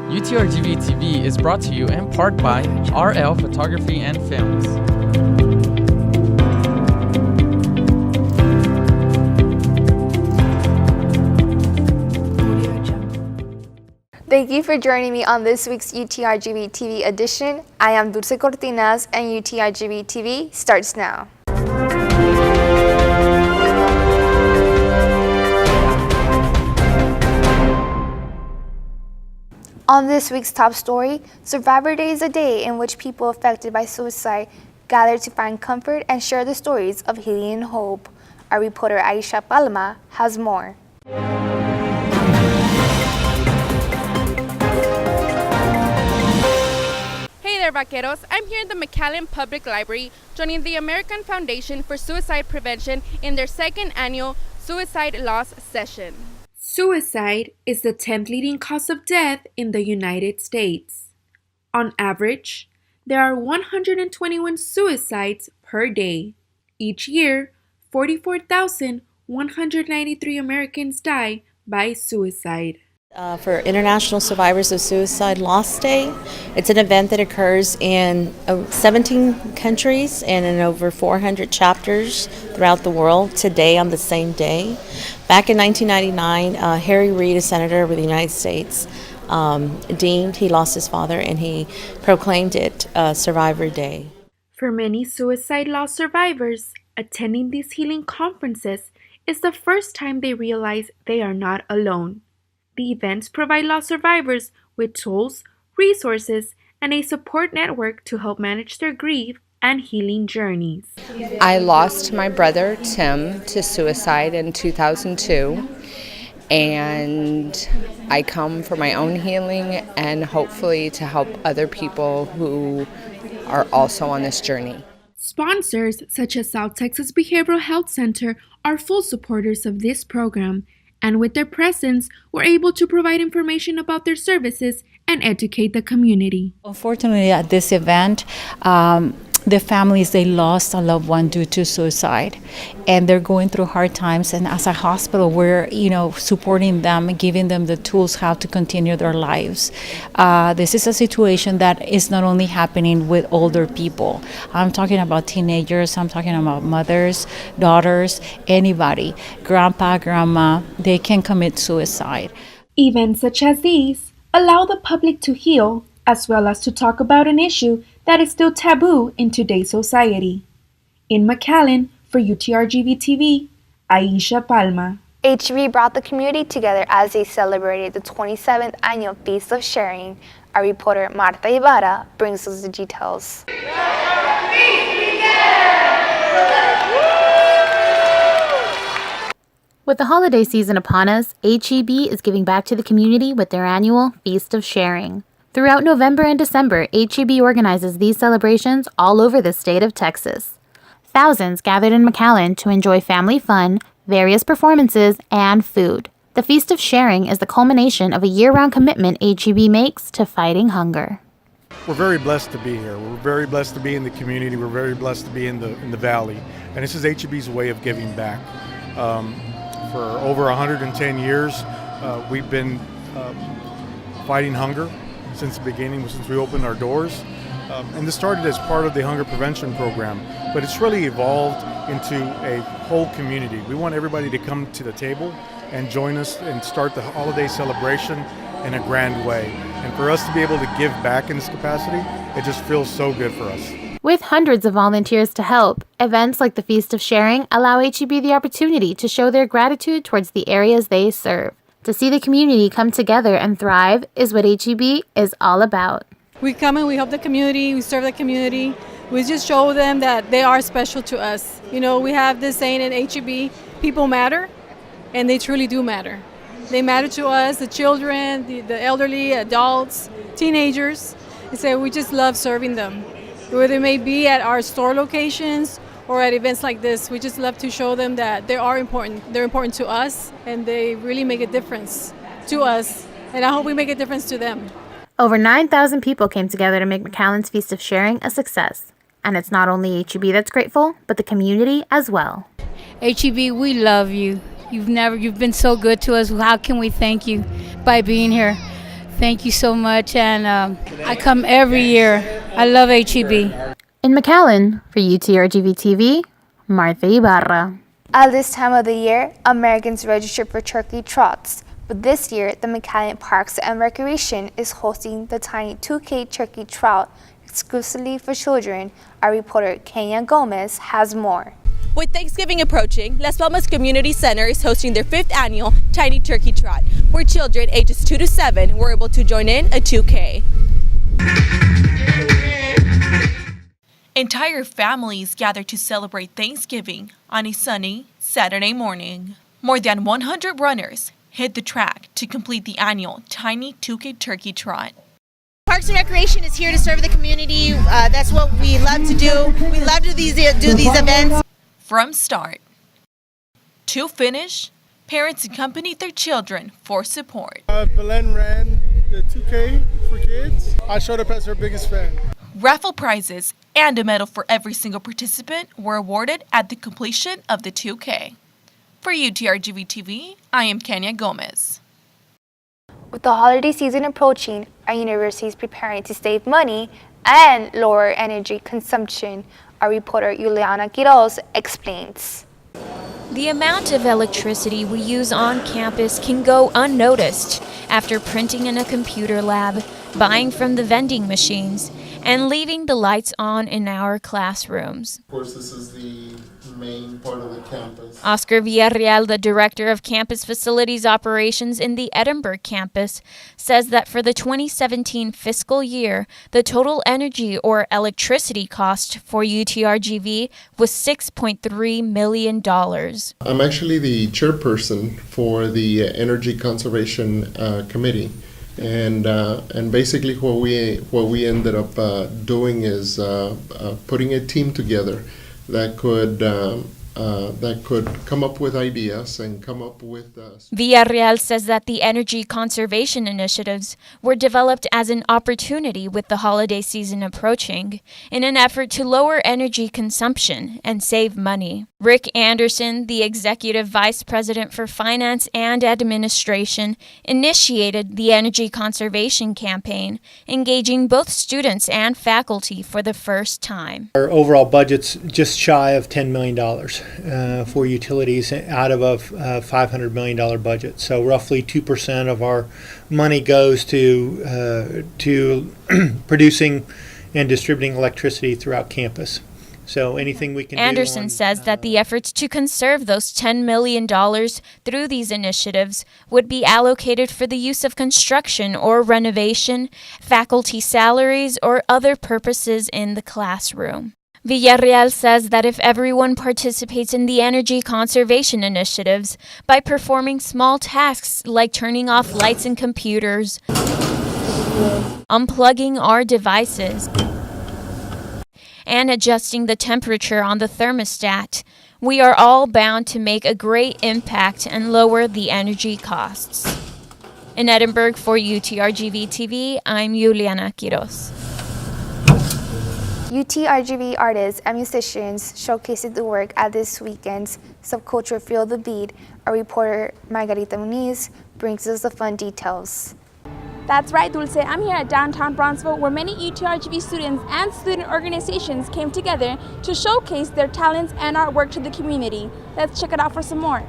UTRGV-TV is brought to you in part by RL Photography and Films. Thank you for joining me on this week's UTRGV-TV edition. I am Dulce Cortinas, and UTRGV-TV starts now. On this week's top story, Survivor Day is a day in which people affected by suicide gather to find comfort and share the stories of healing and hope. Our reporter Aisha Palma has more. Hey there, vaqueros. I'm here in the McAllen Public Library joining the American Foundation for Suicide Prevention in their second annual Suicide Loss Session. Suicide is the 10th leading cause of death in the United States. On average, there are 121 suicides per day. Each year, 44,193 Americans die by suicide. For International Survivors of Suicide Loss Day, it's an event that occurs in 17 countries and in over 400 chapters throughout the world today on the same day. Back in 1999, Harry Reid, a senator of the United States, he lost his father and he proclaimed it Survivor Day. For many suicide loss survivors, attending these healing conferences is the first time they realize they are not alone. The events provide loss survivors with tools, resources, and a support network to help manage their grief and healing journeys. I lost my brother, Tim, to suicide in 2002, and I come for my own healing and hopefully to help other people who are also on this journey. Sponsors such as South Texas Behavioral Health Center are full supporters of this program, and with their presence, we're able to provide information about their services and educate the community. Unfortunately, at this event, the families, they lost a loved one due to suicide, and they're going through hard times. And as a hospital, we're supporting them, giving them the tools how to continue their lives. This is a situation that is not only happening with older people. I'm talking about teenagers. I'm talking about mothers, daughters, anybody, grandpa, grandma. They can commit suicide. Events such as these allow the public to heal, as well as to talk about an issue that is still taboo in today's society. In McAllen, for UTRGV-TV, Aisha Palma. HB brought the community together as they celebrated the 27th annual Feast of Sharing. Our reporter Marta Ibarra brings us the details. With the holiday season upon us, HEB is giving back to the community with their annual Feast of Sharing. Throughout November and December, HEB organizes these celebrations all over the state of Texas. Thousands gathered in McAllen to enjoy family fun, various performances, and food. The Feast of Sharing is the culmination of a year-round commitment HEB makes to fighting hunger. We're very blessed to be here. We're very blessed to be in the community. We're very blessed to be in the valley. And this is HEB's way of giving back. For over 110 years, we've been fighting hunger since the beginning, since we opened our doors. And this started as part of the hunger prevention program, but it's really evolved into a whole community. We want everybody to come to the table and join us and start the holiday celebration in a grand way. And for us to be able to give back in this capacity, it just feels so good for us. With hundreds of volunteers to help, events like the Feast of Sharing allow HEB the opportunity to show their gratitude towards the areas they serve. To see the community come together and thrive is what HEB is all about. We come and we help the community, we serve the community. We just show them that they are special to us. We have this saying in HEB, people matter, and they truly do matter. They matter to us, the children, the elderly, adults, teenagers. So we just love serving them. Whether it may be at our store locations or at events like this, we just love to show them that they are important. They're important to us, and they really make a difference to us. And I hope we make a difference to them. Over 9,000 people came together to make McAllen's Feast of Sharing a success. And it's not only HEB that's grateful, but the community as well. HEB, we love you. You've been so good to us. How can we thank you by being here? Thank you so much, and I come every year. I love HEB. In McAllen, for UTRGV-TV, Martha Ibarra. At this time of the year, Americans register for turkey trots, but this year, the McAllen Parks and Recreation is hosting the Tiny 2K Turkey Trot exclusively for children. Our reporter Kenya Gomez has more. With Thanksgiving approaching, Las Palmas Community Center is hosting their 5th annual Tiny Turkey Trot, where children ages 2 to 7 were able to join in a 2K. Entire families gather to celebrate Thanksgiving on a sunny Saturday morning. More than 100 runners hit the track to complete the annual Tiny 2K Turkey Trot. Parks and Recreation is here to serve the community. That's what we love to do. We love to do these events. From start to finish, parents accompanied their children for support. Belen ran the 2K for kids. I showed up as her biggest fan. Raffle prizes and a medal for every single participant were awarded at the completion of the 2K. For UTRGV-TV, I am Kenya Gomez. With the holiday season approaching, our university is preparing to save money and lower energy consumption. Our reporter Juliana Quiroz explains. The amount of electricity we use on campus can go unnoticed after printing in a computer lab, buying from the vending machines, and leaving the lights on in our classrooms. Of course, this is the main part of the campus. Oscar Villarreal, the director of campus facilities operations in the Edinburgh campus, says that for the 2017 fiscal year, the total energy or electricity cost for UTRGV was $6.3 million. I'm actually the chairperson for the Energy Conservation Committee. And basically what we ended up doing is putting a team together that could come up with ideas and come up with. Villarreal says that the energy conservation initiatives were developed as an opportunity with the holiday season approaching in an effort to lower energy consumption and save money. Rick Anderson, the executive vice president for finance and administration, initiated the energy conservation campaign, engaging both students and faculty for the first time. Our overall budget's just shy of $10 million for utilities out of a $500 million budget. So roughly 2% of our money goes to producing and distributing electricity throughout campus. So anything we can do. Anderson says that the efforts to conserve those $10 million through these initiatives would be allocated for the use of construction or renovation, faculty salaries, or other purposes in the classroom. Villarreal says that if everyone participates in the energy conservation initiatives by performing small tasks like turning off lights and computers, unplugging our devices, and adjusting the temperature on the thermostat, we are all bound to make a great impact and lower the energy costs. In Edinburgh for UTRGV-TV, I'm Juliana Quiroz. UTRGV artists and musicians showcasing the work at this weekend's Subculture Feel the Bead. Our reporter Margarita Muniz brings us the fun details. That's right, Dulce. I'm here at downtown Bronzeville, where many UTRGV students and student organizations came together to showcase their talents and artwork to the community. Let's check it out for some more.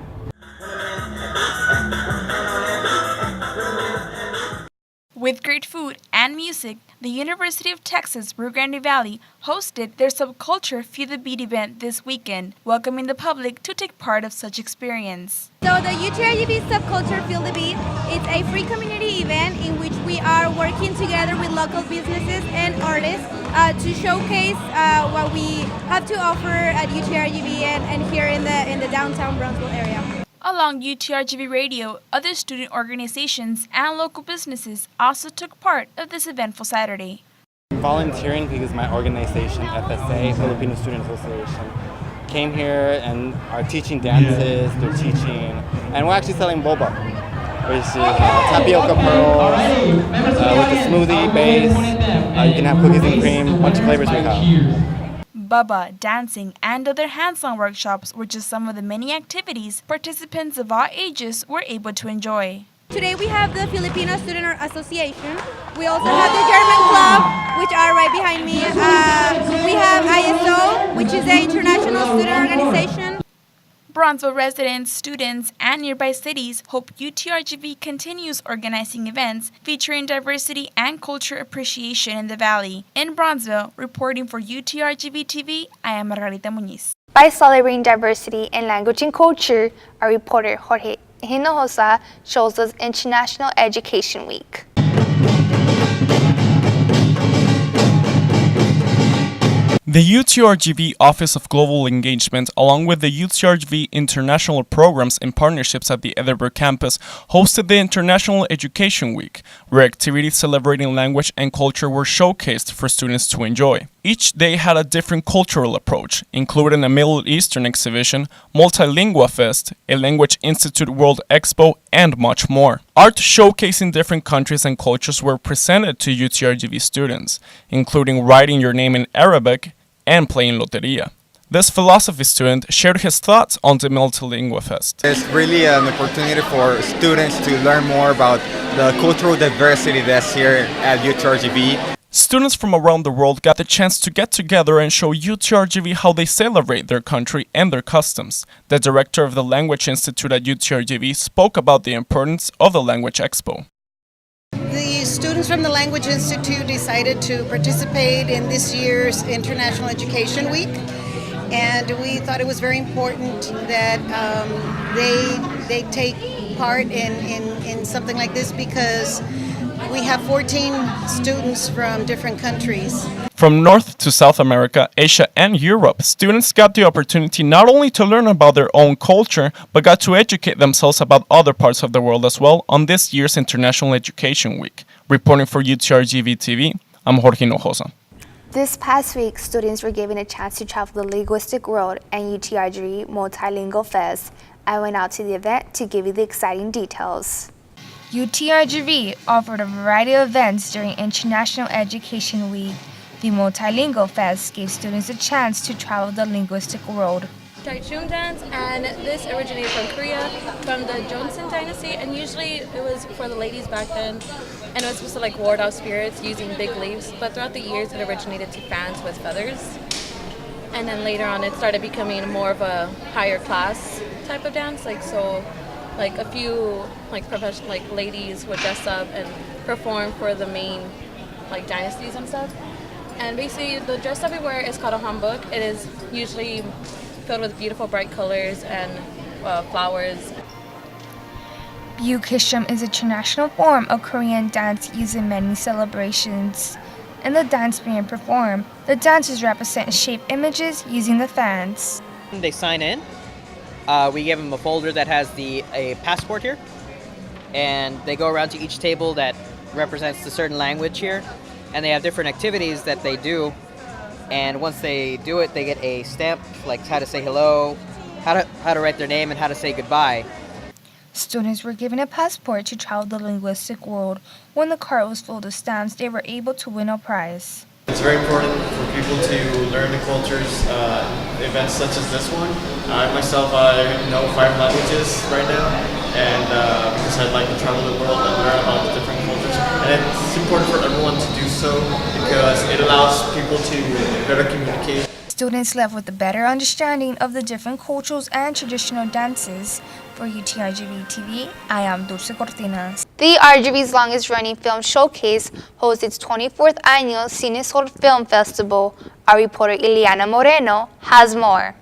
With great food and music, the University of Texas Rio Grande Valley hosted their Subculture Feel the Bead event this weekend, welcoming the public to take part of such experience. So the UTRGV Subculture Feel the Bead is a free community event in which we are working together with local businesses and artists to showcase what we have to offer at UTRGV and here in the downtown Bronzeville area. Along UTRGV Radio, other student organizations and local businesses also took part of this eventful Saturday. Volunteering because my organization, FSA, Filipino Student Association, came here and are teaching dances, they're teaching, and we're actually selling boba, which is tapioca pearls with a smoothie base. You can have cookies and cream, a bunch of flavors we have. Bubba, dancing, and other hands-on workshops were just some of the many activities participants of all ages were able to enjoy. Today we have the Filipino Student Association. We also have the German Club, which are right behind me. We have ISO, which is the International Student Organization. Bronzeville residents, students, and nearby cities hope UTRGV continues organizing events featuring diversity and culture appreciation in the Valley. In Bronzeville, reporting for UTRGV-TV, I am Margarita Muñiz. By celebrating diversity in language and culture, our reporter Jorge Hinojosa shows us International Education Week. The UTRGV Office of Global Engagement, along with the UTRGV International Programs and Partnerships at the Edinburgh campus, hosted the International Education Week, where activities celebrating language and culture were showcased for students to enjoy. Each day had a different cultural approach, including a Middle Eastern exhibition, Multilingual Fest, a Language Institute World Expo, and much more. Art showcasing different countries and cultures were presented to UTRGV students, including writing your name in Arabic and playing loteria. This philosophy student shared his thoughts on the Multilingual Fest. It's really an opportunity for students to learn more about the cultural diversity that's here at UTRGV. Students from around the world got the chance to get together and show UTRGV how they celebrate their country and their customs. The director of the Language Institute at UTRGV spoke about the importance of the Language Expo. The students from the Language Institute decided to participate in this year's International Education Week, and we thought it was very important that they take part in something like this because we have 14 students from different countries. From North to South America, Asia, and Europe, students got the opportunity not only to learn about their own culture, but got to educate themselves about other parts of the world as well on this year's International Education Week. Reporting for UTRGV-TV, I'm Jorge Hinojosa. This past week, students were given a chance to travel the linguistic world and UTRGV Multilingual Fest. I went out to the event to give you the exciting details. UTRGV offered a variety of events during International Education Week. The Multilingual Fest gave students a chance to travel the linguistic world. Taichung dance, and this originated from Korea, from the Joseon dynasty, and usually it was for the ladies back then, and it was supposed to like ward off spirits using big leaves, but throughout the years it originated to fans with feathers, and then later on it started becoming more of a higher class type of dance, like a few like professional like ladies would dress up and perform for the main like dynasties and stuff. And basically the dress that we wear is called a hanbok. It is usually filled with beautiful bright colors and flowers. Bukisham is a traditional form of Korean dance used in many celebrations. In the dance being performed, the dancers represent shape images using the fans. They sign in. We give them a folder that has a passport here, and they go around to each table that represents a certain language here, and they have different activities that they do, and once they do it, they get a stamp, like how to say hello, how to write their name, and how to say goodbye. Students were given a passport to travel the linguistic world. When the card was full of stamps, they were able to win a prize. It's very important for people to learn the cultures, events such as this one. I myself, I know 5 languages right now, and because I'd like to travel the world and learn about the different cultures. And it's important for everyone to do so because it allows people to better communicate. Students left with a better understanding of the different cultures and traditional dances. For UTRGV-TV, I am Dulce Cortinas. The RGV's longest-running film showcase hosts its 24th annual Cine Seoul Film Festival. Our reporter Ileana Moreno has more.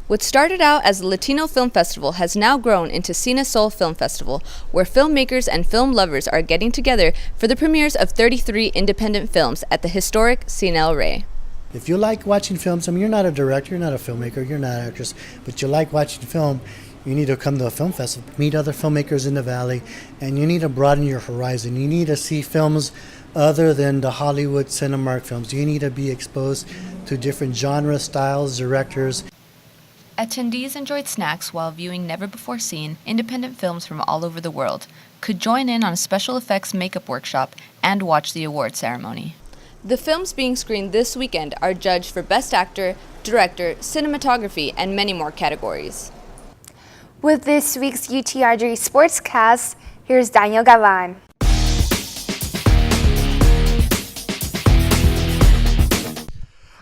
What started out as the Latino Film Festival has now grown into Cine Seoul Film Festival, where filmmakers and film lovers are getting together for the premieres of 33 independent films at the historic Cine El Rey. If you like watching films, I mean, you're not a director, you're not a filmmaker, you're not an actress, but you like watching film, you need to come to a film festival, meet other filmmakers in the Valley, and you need to broaden your horizon. You need to see films other than the Hollywood Cinemark films. You need to be exposed to different genre styles, directors. Attendees enjoyed snacks while viewing never-before-seen independent films from all over the world, could join in on a special effects makeup workshop, and watch the award ceremony. The films being screened this weekend are judged for Best Actor, Director, Cinematography, and many more categories. With this week's UTRGV Sportscast, Here's Daniel Gavan.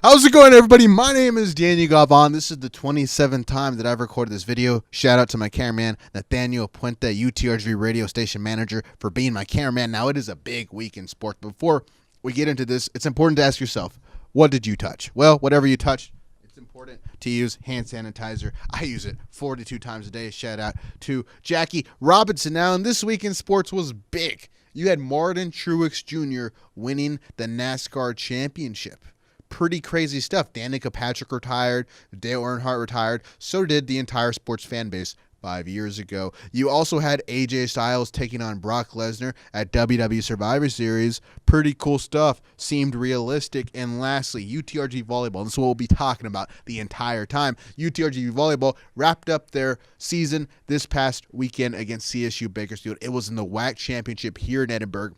How's it going, everybody? My name is Daniel Gavan. This is the 27th time that I've recorded this video. Shout out to my cameraman, Nathaniel Puente, UTRGV radio station manager, for being my cameraman. Now, it is a big week in sports. Before we get into this, it's important to ask yourself, what did you touch? Well, whatever you touched, it's important to use hand sanitizer. I use it 42 times a day. Shout out to Jackie Robinson. Now, and this week in sports was big. You had Martin Truex Jr. winning the NASCAR championship. Pretty crazy stuff. Danica Patrick retired. Dale Earnhardt retired. So did the entire sports fan base 5 years ago. You also had AJ Styles taking on Brock Lesnar at WWE Survivor Series. Pretty cool stuff. Seemed realistic. And lastly, UTRGV Volleyball. This is what we'll be talking about the entire time. UTRGV Volleyball wrapped up their season this past weekend against CSU Bakersfield. It was in the WAC Championship here in Edinburgh.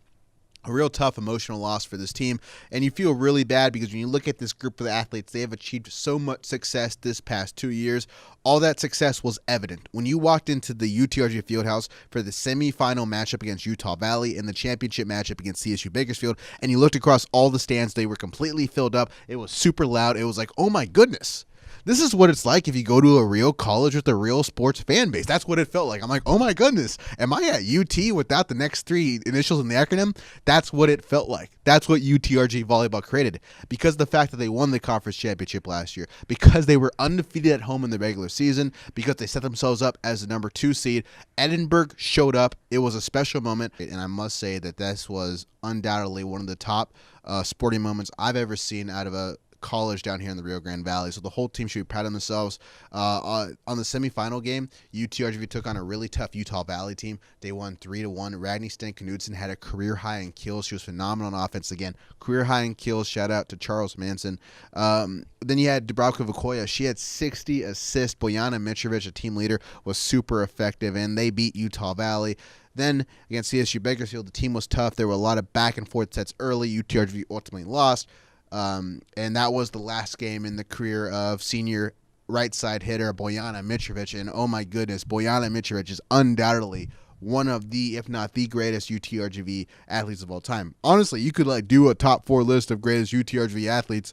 A real tough emotional loss for this team, and you feel really bad because when you look at this group of athletes, they have achieved so much success this past 2 years. All that success was evident when you walked into the UTRG Fieldhouse for the semifinal matchup against Utah Valley and the championship matchup against CSU Bakersfield, and you looked across all the stands. They were completely filled up. It was super loud. It was like, oh my goodness. This is what it's like if you go to a real college with a real sports fan base. That's what it felt like. I'm like, oh my goodness, am I at UT without the next three initials in the acronym? That's what it felt like. That's what UTRG Volleyball created. Because of the fact that they won the conference championship last year, because they were undefeated at home in the regular season, because they set themselves up as the number 2 seed, Edinburgh showed up. It was a special moment, and I must say that this was undoubtedly one of the top sporting moments I've ever seen out of a college down here in the Rio Grande Valley. So the whole team should be proud of themselves. On the semifinal game, UTRGV took on a really tough Utah Valley team. They won 3-1. Ragni Sten-Knudsen had a career high in kills. She was phenomenal on offense again. Career high in kills. Shout out to Charles Manson. Then you had Dubravka Vukoya. She had 60 assists. Bojana Mitrovic, a team leader, was super effective, and they beat Utah Valley. Then against CSU Bakersfield, the team was tough. There were a lot of back and forth sets early. UTRGV ultimately lost. And that was the last game in the career of senior right side hitter Bojana Mitrovic. And oh my goodness, Bojana Mitrovic is undoubtedly one of the, if not the greatest UTRGV athletes of all time. Honestly, you could do a top 4 list of greatest UTRGV athletes,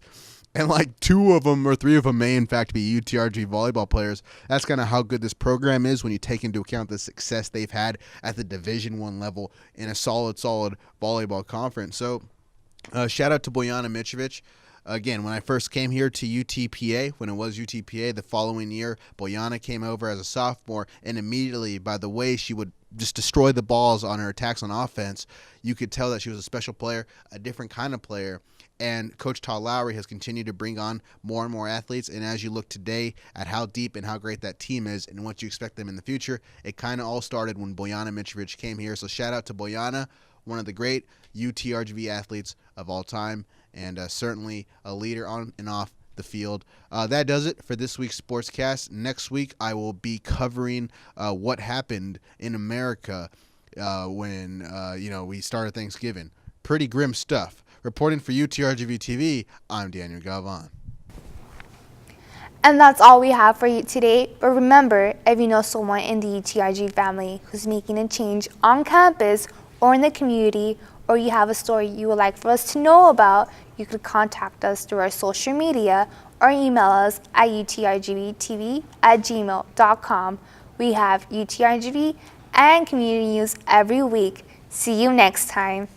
and 2 of them or 3 of them may in fact be UTRGV volleyball players. That's kind of how good this program is when you take into account the success they've had at the Division I level in a solid volleyball conference. So shout out to Bojana Mitrovic. Again, when I first came here to UTPA, when it was UTPA, the following year, Bojana came over as a sophomore, and immediately, by the way she would just destroy the balls on her attacks on offense, you could tell that she was a special player, a different kind of player. And Coach Todd Lowry has continued to bring on more and more athletes. And as you look today at how deep and how great that team is and what you expect them in the future, it kind of all started when Bojana Mitrovic came here. So shout out to Bojana, one of the great UTRGV athletes of all time, and certainly a leader on and off the field. That does it for this week's Sportscast. Next week, I will be covering what happened in America when we started Thanksgiving. Pretty grim stuff. Reporting for UTRGV-TV, I'm Daniel Gavan. And that's all we have for you today. But remember, if you know someone in the UTRG family who's making a change on campus or in the community, or you have a story you would like for us to know about, you could contact us through our social media or email us at utrgvtv@gmail.com. We have UTRGV and community news every week. See you next time.